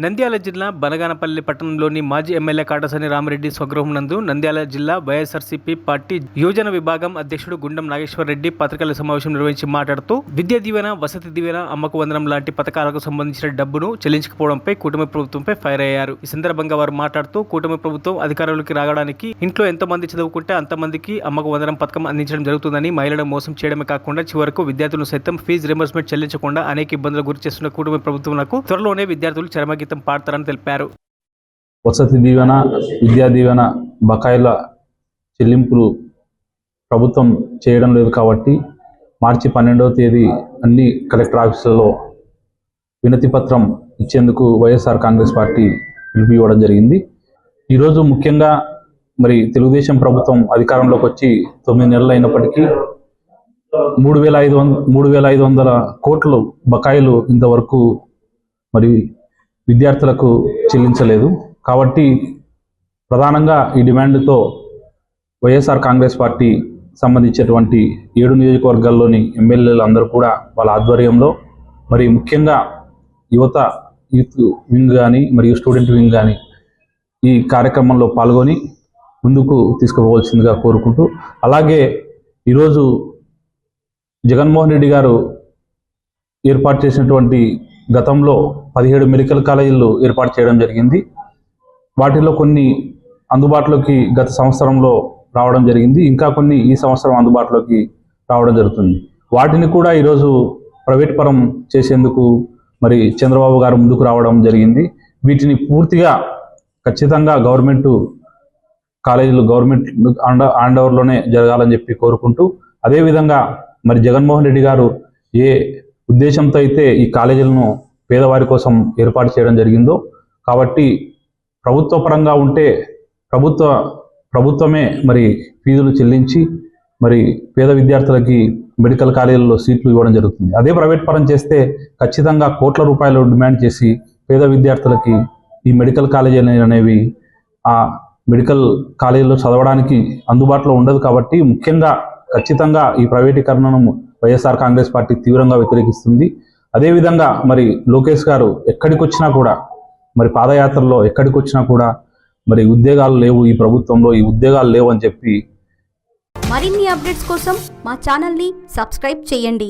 నంద్యాల జిల్లా బనగానపల్లి పట్టణంలోని మాజీ ఎమ్మెల్యే కాటసాని రామిరెడ్డి స్వగృహం నందు నంద్యాల జిల్లా వైఎస్ఆర్సీపీ పార్టీ యువజన విభాగం అధ్యక్షుడు గుండం నాగేశ్వర్ రెడ్డి పత్రికల సమావేశం నిర్వహించి మాట్లాడుతూ విద్యా దీవెన, వసతి దీవెన, అమ్మకు వందనం లాంటి పథకాలకు సంబంధించిన డబ్బును చెల్లించకపోవడంపై కూటమి ప్రభుత్వంపై ఫైర్ అయ్యారు. ఈ సందర్భంగా వారు మాట్లాడుతూ కూటమి ప్రభుత్వం అధికారంలోకి రావడానికి ఇంట్లో ఎంతమంది చదువుకుంటే అంతమందికి అమ్మకు వందనం పథకం అందించడం జరుగుతుందని, మహిళలను మోసం చేయడమే కాకుండా చివరకు విద్యార్థులను సైతం ఫీజు రింబర్స్మెంట్ చెల్లించకుండా అనేక ఇబ్బందులు గురి చేస్తున్న కూటమి ప్రభుత్వంకు త్వరలోనే విద్యార్థులు చరమగీతం పాడతారని తెలిపారు. వసతి దీవెన, విద్యా దీవెన బకాయిల చెల్లింపులు ప్రభుత్వం చేయడం లేదు కాబట్టి మార్చి 12వ తేదీ అన్ని కలెక్టర్ ఆఫీసులలో వినతి పత్రం ఇచ్చేందుకు వైఎస్ఆర్ కాంగ్రెస్ పార్టీ పిలుపు ఇవ్వడం జరిగింది. ఈరోజు ముఖ్యంగా మరి తెలుగుదేశం ప్రభుత్వం అధికారంలోకి వచ్చి 9 నెలలు అయినప్పటికీ 3,500 కోట్లు బకాయిలు ఇంతవరకు మరి విద్యార్థులకు చెల్లించలేదు. కాబట్టి ప్రధానంగా ఈ డిమాండ్తో వైఎస్ఆర్ కాంగ్రెస్ పార్టీ సంబంధించినటువంటి 7 నియోజకవర్గాల్లోని ఎమ్మెల్యేలు అందరూ కూడా వాళ్ళ ఆధ్వర్యంలో మరి ముఖ్యంగా యూత్ వింగ్ కానీ మరియు స్టూడెంట్ వింగ్ కానీ ఈ కార్యక్రమంలో పాల్గొని ముందుకు తీసుకుపోవాల్సిందిగా కోరుకుంటూ, అలాగే ఈరోజు జగన్మోహన్ రెడ్డి గారు ఏర్పాటు చేసినటువంటి గతంలో 17 మెడికల్ కాలేజీలు ఏర్పాటు చేయడం జరిగింది. వాటిలో కొన్ని అందుబాటులోకి గత సంవత్సరంలో రావడం జరిగింది, ఇంకా కొన్ని ఈ సంవత్సరం అందుబాటులోకి రావడం జరుగుతుంది. వాటిని కూడా ఈరోజు ప్రైవేట్ పరం చేసేందుకు మరి చంద్రబాబు గారు ముందుకు రావడం జరిగింది. వీటిని పూర్తిగా ఖచ్చితంగా గవర్నమెంట్ కాలేజీలు గవర్నమెంట్ హ్యాండ్ ఓవర్లోనే జరగాలని చెప్పి కోరుకుంటూ, అదేవిధంగా మరి జగన్మోహన్ రెడ్డి గారు ఏ ఉద్దేశంతో అయితే ఈ కాలేజీలను పేదవారి కోసం ఏర్పాటు చేయడం జరిగిందో, కాబట్టి ప్రభుత్వ పరంగా ఉంటే ప్రభుత్వమే మరి ఫీజులు చెల్లించి మరి పేద విద్యార్థులకి మెడికల్ కాలేజీల్లో సీట్లు ఇవ్వడం జరుగుతుంది. అదే ప్రైవేట్ పరం చేస్తే ఖచ్చితంగా కోట్ల రూపాయలు డిమాండ్ చేసి పేద విద్యార్థులకి ఈ మెడికల్ కాలేజీలు అనేవి ఆ మెడికల్ కాలేజీలో చదవడానికి అందుబాటులో ఉండదు. కాబట్టి ముఖ్యంగా ఖచ్చితంగా ఈ ప్రైవేటీకరణను వైఎస్ఆర్ కాంగ్రెస్ పార్టీ తీవ్రంగా వ్యతిరేకిస్తుంది. అదేవిధంగా మరి లోకేష్ గారు ఎక్కడికి వచ్చినా కూడా మరి పాదయాత్రలో ఎక్కడికి వచ్చినా కూడా మరి ఉద్యోగాలు లేవు, ఈ ప్రభుత్వంలో ఈ ఉద్యోగాలు లేవు అని చెప్పి మరిన్ని అప్డేట్స్ కోసం మా ఛానల్ని సబ్స్క్రైబ్ చేయండి.